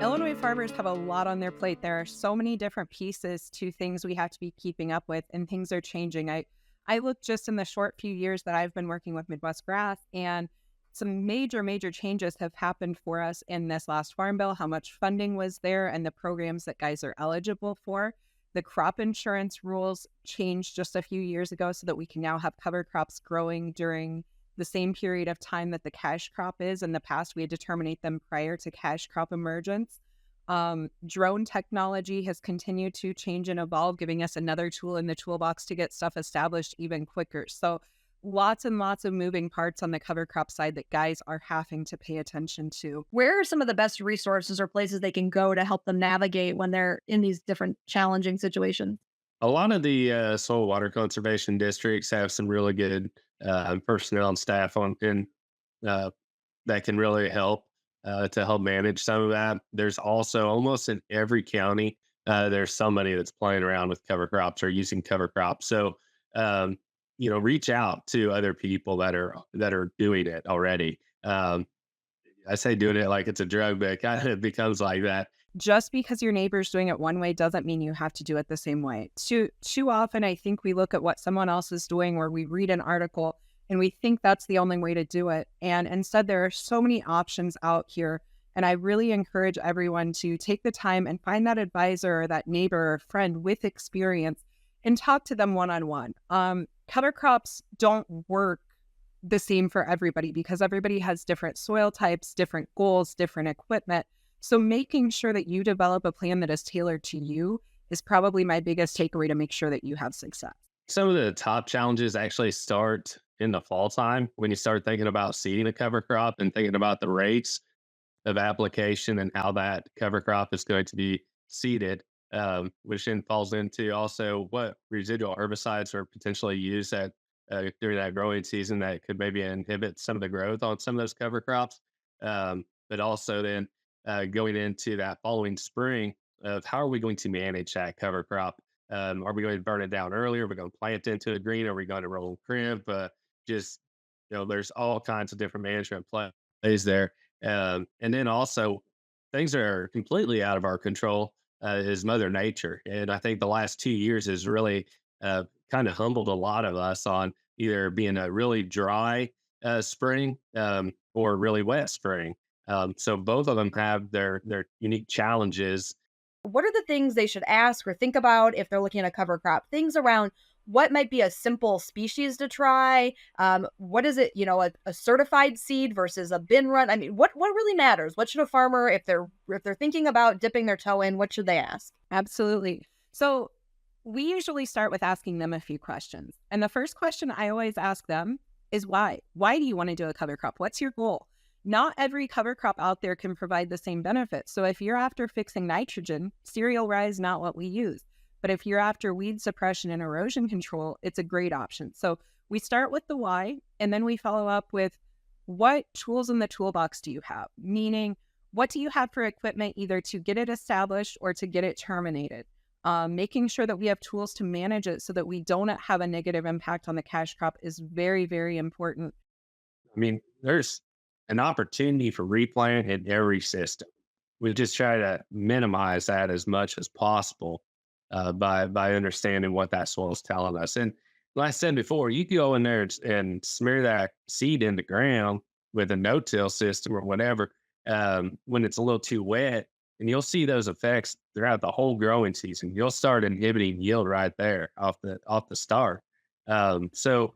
Illinois farmers have a lot on their plate. There are so many different pieces to things we have to be keeping up with, and things are changing. I look just in the short few years that I've been working with Midwest Grass, and some major changes have happened for us in this last farm bill, how much funding was there and the programs that guys are eligible for. The crop insurance rules changed just a few years ago so that we can now have cover crops growing during the same period of time that the cash crop is. In the past, we had to terminate them prior to cash crop emergence. Drone technology has continued to change and evolve, giving us another tool in the toolbox to get stuff established even quicker. So lots and lots of moving parts on the cover crop side that guys are having to pay attention to. Where are some of the best resources or places they can go to help them navigate when they're in these different challenging situations? A lot of the soil water conservation districts have some really good personnel and staff uh, that can really help to help manage some of that. There's also almost in every county, there's somebody that's playing around with cover crops or using cover crops. So, um, reach out to other people that are doing it already. I say doing it like it's a drug, but it kind of becomes like that. Just because your neighbor's doing it one way doesn't mean you have to do it the same way. Too often, I think we look at what someone else is doing, or we read an article and we think that's the only way to do it. And instead, there are so many options out here. And I really encourage everyone to take the time and find that advisor or that neighbor or friend with experience and talk to them one-on-one. Cover crops don't work the same for everybody because everybody has different soil types, different goals, different equipment. So making sure that you develop a plan that is tailored to you is probably my biggest takeaway to make sure that you have success. Some of the top challenges actually start in the fall time when you start thinking about seeding a cover crop and thinking about the rates of application and how that cover crop is going to be seeded, which then falls into also what residual herbicides are potentially used during that growing season that could maybe inhibit some of the growth on some of those cover crops. But also then going into that following spring of how are we going to manage that cover crop? Are we going to burn it down early? Are we going to plant into a green? Are we going to roll and crimp? Just there's all kinds of different management plays there. And then also things that are completely out of our control is Mother Nature. And I think the last 2 years has really kind of humbled a lot of us on either being a really dry spring or really wet spring. So both of them have their unique challenges. What are the things they should ask or think about if they're looking at a cover crop? Things around what might be a simple species to try. What is it, a certified seed versus a bin run? I mean, what really matters? What should a farmer, if they're thinking about dipping their toe in, what should they ask? Absolutely. So we usually start with asking them a few questions. And the first question I always ask them is why? Why do you want to do a cover crop? What's your goal? Not every cover crop out there can provide the same benefits. So if you're after fixing nitrogen, cereal rye is not what we use. But if you're after weed suppression and erosion control, it's a great option. So we start with the why, and then we follow up with what tools in the toolbox do you have? Meaning, what do you have for equipment either to get it established or to get it terminated? Making sure that we have tools to manage it so that we don't have a negative impact on the cash crop is very important. I mean, there's an opportunity for replant in every system. We just try to minimize that as much as possible by understanding what that soil is telling us. And like I said before, you can go in there and smear that seed in the ground with a no-till system or whatever when it's a little too wet, and you'll see those effects throughout the whole growing season. You'll start inhibiting yield right there off the start. So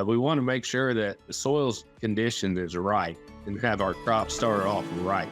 we want to make sure that the soil's condition is right and have our crop start off right.